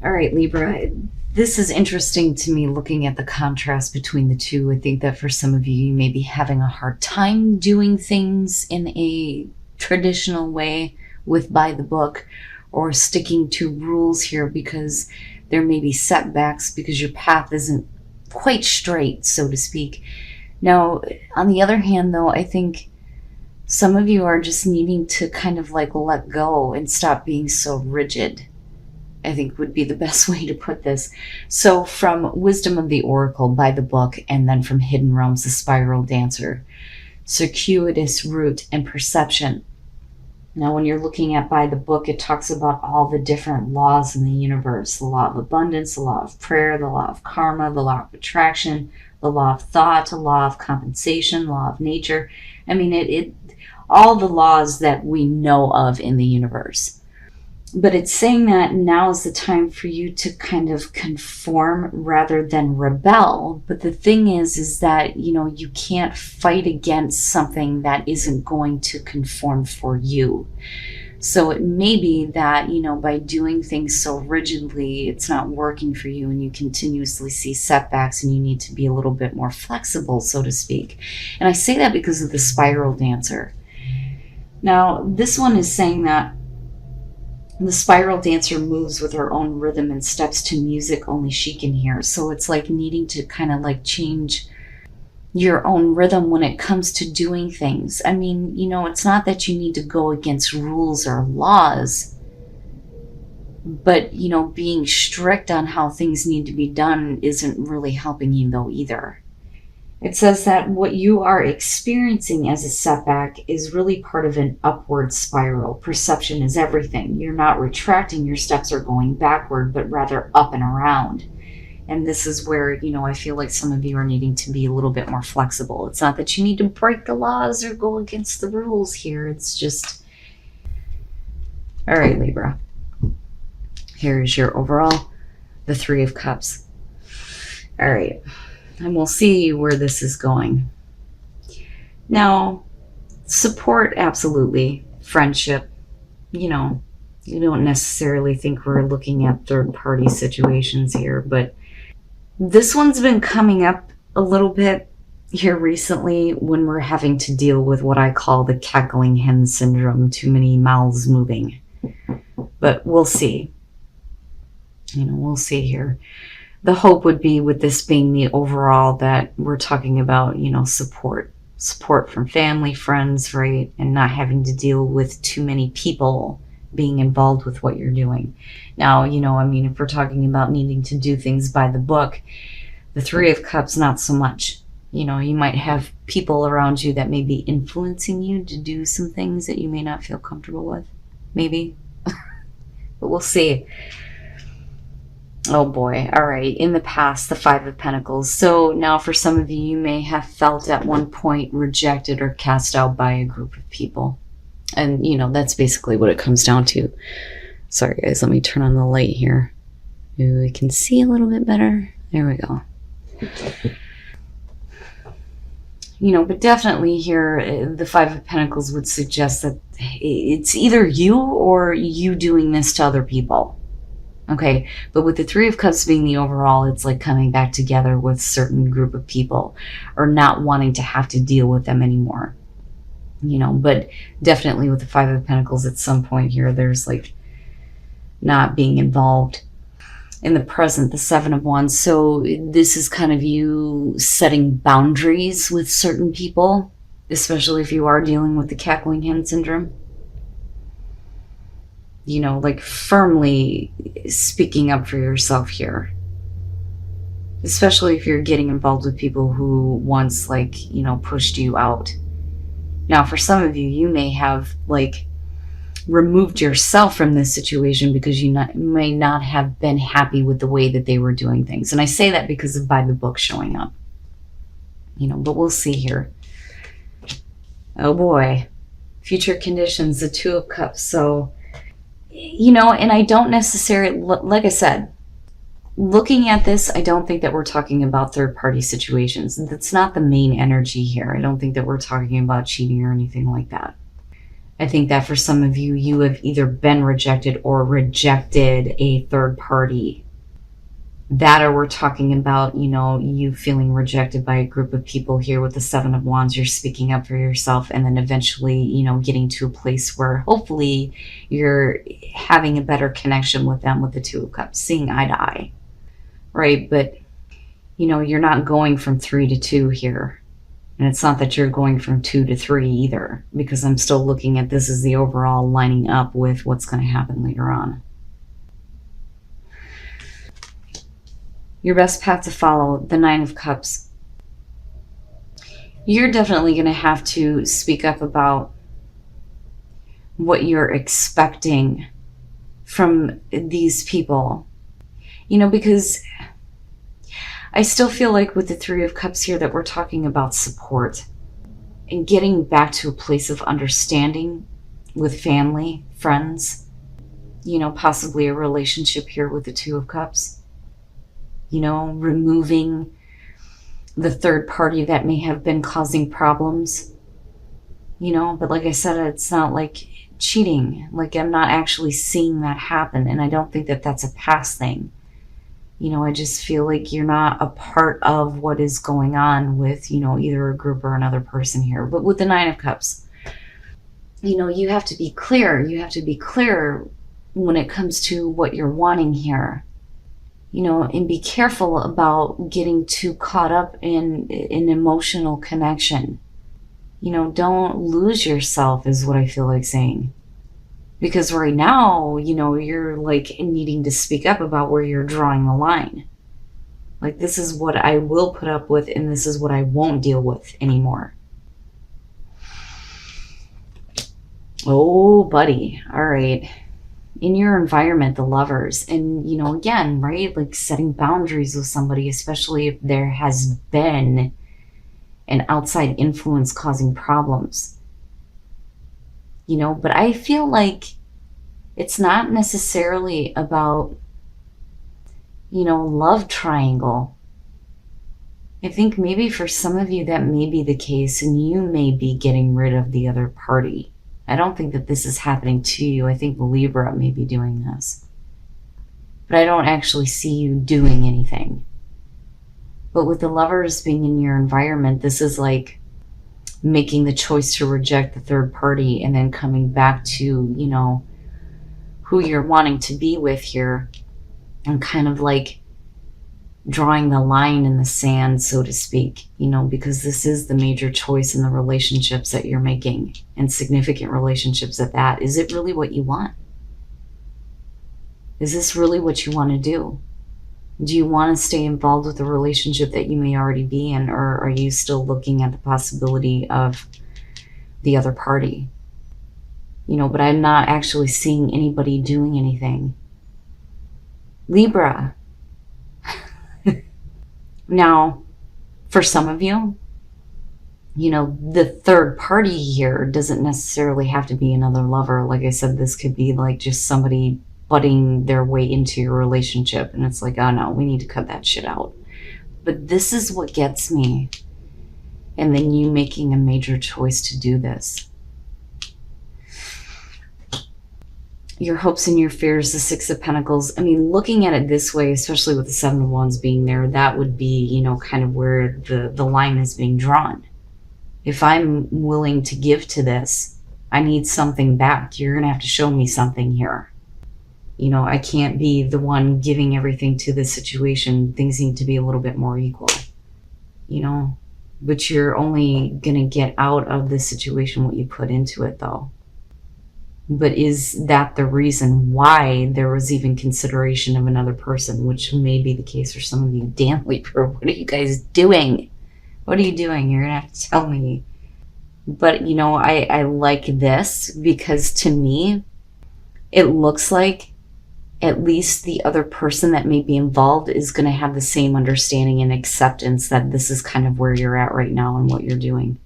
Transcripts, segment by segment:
All right, Libra. This is interesting to me looking at the contrast between the two. I think that for some of you, you may be having a hard time doing things in a traditional way with by the book or sticking to rules here because there may be setbacks because your path isn't quite straight, so to speak. Now, on the other hand, though, I think some of you are just needing to kind of like let go and stop being so rigid, I think would be the best way to put this. So from Wisdom of the Oracle by the book, and then from Hidden Realms, the Spiral Dancer, Circuitous Root, and Perception. Now, when you're looking at by the book, it talks about all the different laws in the universe. The law of abundance, the law of prayer, the law of karma, the law of attraction, the law of thought, the law of compensation, law of nature. I mean, it all the laws that we know of in the universe. But it's saying that now is the time for you to kind of conform rather than rebel. But the thing is that, you can't fight against something that isn't going to conform for you. So it may be that, by doing things so rigidly, it's not working for you and you continuously see setbacks and you need to be a little bit more flexible, so to speak. And I say that because of the Spiral Dancer. Now, this one is saying that the Spiral Dancer moves with her own rhythm and steps to music only she can hear. So it's like needing to kind of like change your own rhythm when it comes to doing things. I mean, it's not that you need to go against rules or laws, but, being strict on how things need to be done isn't really helping you though either. It says that what you are experiencing as a setback is really part of an upward spiral. Perception is everything. You're not retracting, your steps are going backward, but rather up and around. And this is where, I feel like some of you are needing to be a little bit more flexible. It's not that you need to break the laws or go against the rules here. It's just, all right, Libra. Here's your overall, the Three of Cups. All right. And we'll see where this is going. Now, support, absolutely. Friendship, you don't necessarily think we're looking at third-party situations here, but this one's been coming up a little bit here recently when we're having to deal with what I call the cackling hen syndrome, too many mouths moving. But we'll see. We'll see here. The hope would be with this being the overall that we're talking about, support from family, friends, right? And not having to deal with too many people being involved with what you're doing. Now, if we're talking about needing to do things by the book, the Three of Cups, not so much. You might have people around you that may be influencing you to do some things that you may not feel comfortable with. Maybe. But we'll see. Oh boy. All right. In the past, the Five of Pentacles. So now for some of you, you may have felt at one point rejected or cast out by a group of people. And, that's basically what it comes down to. Sorry, guys. Let me turn on the light here. Maybe we can see a little bit better. There we go. But definitely here, the Five of Pentacles would suggest that it's either you or you doing this to other people. Okay, but with the Three of Cups being the overall, it's like coming back together with a certain group of people or not wanting to have to deal with them anymore. But definitely with the Five of Pentacles at some point here, there's like not being involved. In the present, the Seven of Wands. So this is kind of you setting boundaries with certain people, especially if you are dealing with the cackling hen syndrome. Like firmly speaking up for yourself here. Especially if you're getting involved with people who once pushed you out. Now, for some of you, you may have removed yourself from this situation because you may not have been happy with the way that they were doing things. And I say that because of by the book showing up. But we'll see here. Oh boy. Future conditions, the Two of Cups. So, and I don't necessarily, like I said, looking at this, I don't think that we're talking about third-party situations. That's not the main energy here. I don't think that we're talking about cheating or anything like that. I think that for some of you, you have either been rejected or rejected a third party. That, or we're talking about, you know, you feeling rejected by a group of people here with the Seven of Wands. You're speaking up for yourself, and then eventually, you know, getting to a place where hopefully you're having a better connection with them with the Two of Cups, seeing eye to eye, right? But, you know, you're not going from 3 to 2 here. And it's not that you're going from 2 to 3 either, because I'm still looking at this as the overall lining up with what's going to happen later on. Your best path to follow, the Nine of Cups. You're definitely going to have to speak up about what you're expecting from these people. You know, because I still feel like with the Three of Cups here that we're talking about support and getting back to a place of understanding with family, friends, you know, possibly a relationship here with the Two of Cups. You know, removing the third party that may have been causing problems, you know, but like I said, it's not like cheating. Like, I'm not actually seeing that happen. And I don't think that that's a past thing. You know, I just feel like you're not a part of what is going on with, you know, either a group or another person here. But with the Nine of Cups, you know, you have to be clear. You have to be clear when it comes to what you're wanting here. You know, and be careful about getting too caught up in an emotional connection. You know, don't lose yourself is what I feel like saying. Because right now, you know, you're like needing to speak up about where you're drawing the line. Like, this is what I will put up with and this is what I won't deal with anymore. Oh, buddy. All right. In your environment, the Lovers, and, you know, again, right, like setting boundaries with somebody, especially if there has been an outside influence causing problems, you know. But I feel like it's not necessarily about, you know, love triangle. I think maybe for some of you that may be the case, and you may be getting rid of the other party. I don't think that this is happening to you. I think Libra may be doing this. But I don't actually see you doing anything. But with the Lovers being in your environment, this is like making the choice to reject the third party and then coming back to, you know, who you're wanting to be with here, and kind of like drawing the line in the sand, so to speak, you know, because this is the major choice in the relationships that you're making, and significant relationships at that. Is it really what you want? Is this really what you want to do? Do you want to stay involved with a relationship that you may already be in, or are you still looking at the possibility of the other party? You know, but I'm not actually seeing anybody doing anything. Libra. Now, for some of you, you know, the third party here doesn't necessarily have to be another lover. Like I said, this could be like just somebody butting their way into your relationship, and it's like, oh no, we need to cut that shit out. But this is what gets me. And then you making a major choice to do this. Your hopes and your fears, the Six of Pentacles. I mean, looking at it this way, especially with the Seven of Wands being there, that would be, you know, kind of where the line is being drawn. If I'm willing to give to this, I need something back. You're going to have to show me something here. You know, I can't be the one giving everything to this situation. Things need to be a little bit more equal, you know. But you're only going to get out of the situation what you put into it, though. But is that the reason why there was even consideration of another person, which may be the case for some of you? Damn, Libra, what are you guys doing? What are you doing? You're going to have to tell me. But, you know, I like this because to me, it looks like at least the other person that may be involved is going to have the same understanding and acceptance that this is kind of where you're at right now and what you're doing.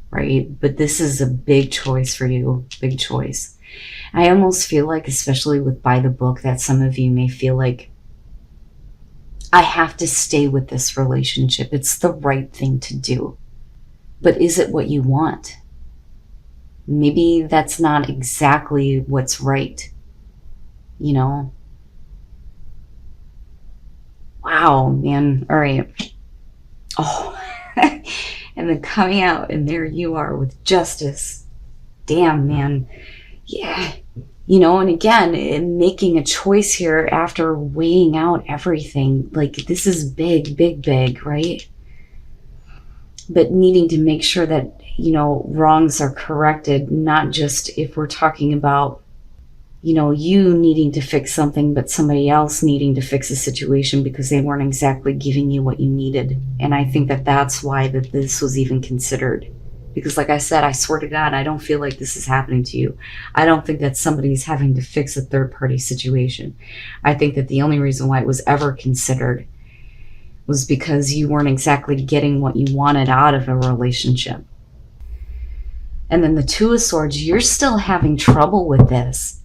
Right? But this is a big choice for you. Big choice. I almost feel like, especially with By the Book, that some of you may feel like, I have to stay with this relationship. It's the right thing to do. But is it what you want? maybe that's not exactly what's right, you know? Wow, man. All right. Oh, and then coming out, and there you are with justice. Damn, man. Yeah. You know, and again, in making a choice here after weighing out everything, like this is big, big, big, right? But needing to make sure that, you know, wrongs are corrected, not just if we're talking about, you know, you needing to fix something, but somebody else needing to fix a situation because they weren't exactly giving you what you needed. And I think that that's why that this was even considered. Because like I said, I swear to God, I don't feel like this is happening to you. I don't think that somebody's having to fix a third-party situation. I think that the only reason why it was ever considered was because you weren't exactly getting what you wanted out of a relationship. And then the Two of Swords, you're still having trouble with this.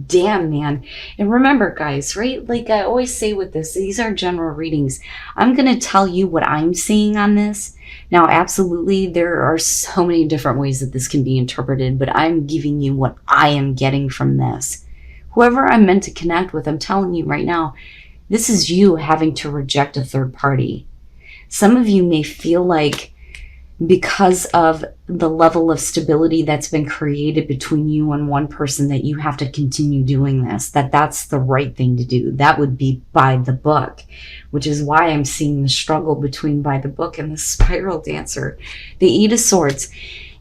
Damn, man. And remember, guys, right? Like I always say with this, these are general readings. I'm going to tell you what I'm seeing on this. Now, absolutely, there are so many different ways that this can be interpreted, but I'm giving you what I am getting from this. Whoever I'm meant to connect with, I'm telling you right now, this is you having to reject a third party. Some of you may feel like because of the level of stability that's been created between you and one person that you have to continue doing this, that's the right thing to do. That would be by the book, which is why I'm seeing the struggle between by the book and the spiral dancer. The Eight of Swords.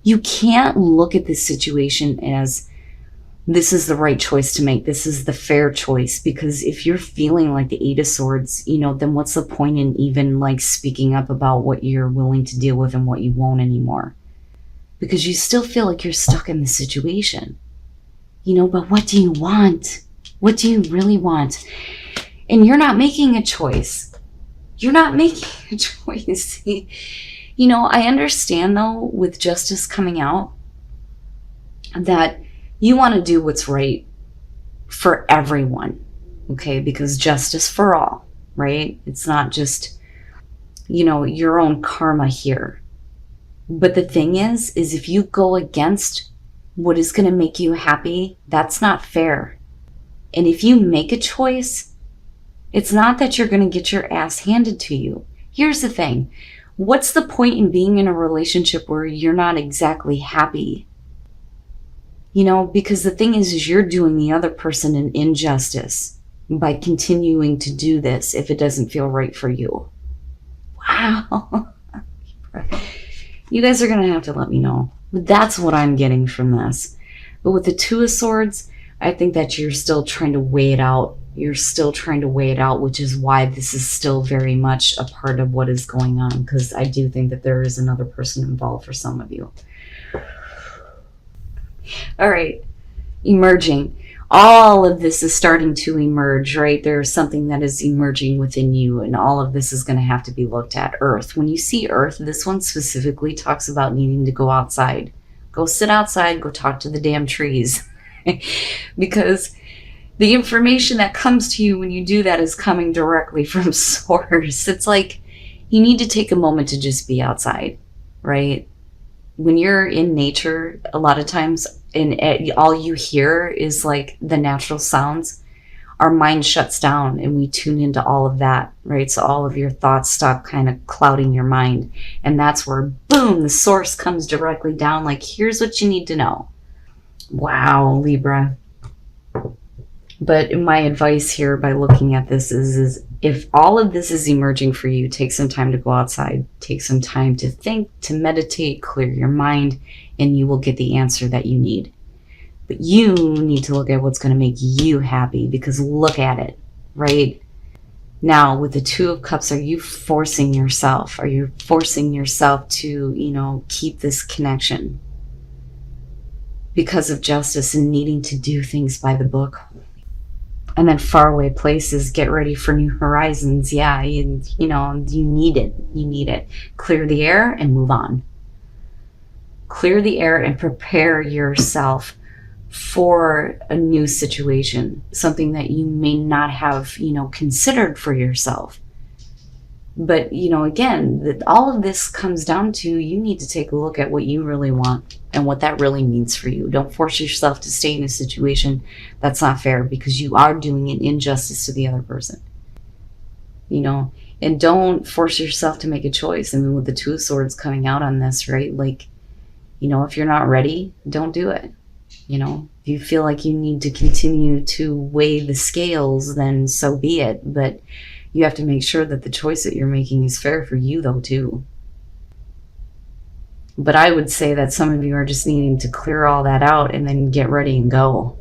You can't look at this situation as this is the right choice to make. This is the fair choice. Because if you're feeling like the Eight of Swords, you know, then what's the point in even like speaking up about what you're willing to deal with and what you won't anymore? Because you still feel like you're stuck in the situation. You know, but what do you want? What do you really want? And you're not making a choice. You're not making a choice. You know, I understand though, with justice coming out, that you want to do what's right for everyone, okay? Because justice for all, right? It's not just, you know, your own karma here. But the thing is if you go against what is going to make you happy, that's not fair. And if you make a choice, it's not that you're going to get your ass handed to you. Here's the thing. What's the point in being in a relationship where you're not exactly happy? You know, because the thing is you're doing the other person an injustice by continuing to do this if it doesn't feel right for you. Wow. You guys are going to have to let me know. But that's what I'm getting from this. But with the Two of Swords, I think that you're still trying to weigh it out. You're still trying to weigh it out, which is why this is still very much a part of what is going on. Because I do think that there is another person involved for some of you. All right, emerging. All of this is starting to emerge, right? There's something that is emerging within you, and all of this is going to have to be looked at. Earth. When you see Earth, this one specifically talks about needing to go outside. Go sit outside, go talk to the damn trees. Because the information that comes to you when you do that is coming directly from source. It's like you need to take a moment to just be outside, right? When you're in nature, a lot of times, and all you hear is like the natural sounds, our mind shuts down and we tune into all of that, right? So all of your thoughts stop kind of clouding your mind. And that's where, boom, the source comes directly down, like, here's what you need to know. Wow, Libra. But my advice here by looking at this is if all of this is emerging for you, take some time to go outside, take some time to think, to meditate, clear your mind, and you will get the answer that you need. But you need to look at what's going to make you happy, because look at it, right? Now, with the Two of Cups, are you forcing yourself? Are you forcing yourself to, you know, keep this connection because of justice and needing to do things by the book? And then faraway places, get ready for new horizons. Yeah, you know, you need it. You need it. Clear the air and move on. Clear the air and prepare yourself for a new situation. Something that you may not have, you know, considered for yourself. But, you know, again, all of this comes down to you need to take a look at what you really want and what that really means for you. Don't force yourself to stay in a situation that's not fair, because you are doing an injustice to the other person. You know, and don't force yourself to make a choice. I mean, with the Two of Swords coming out on this, right? Like, you know, if you're not ready, don't do it. You know, if you feel like you need to continue to weigh the scales, then so be it. But you have to make sure that the choice that you're making is fair for you, though, too. But I would say that some of you are just needing to clear all that out and then get ready and go.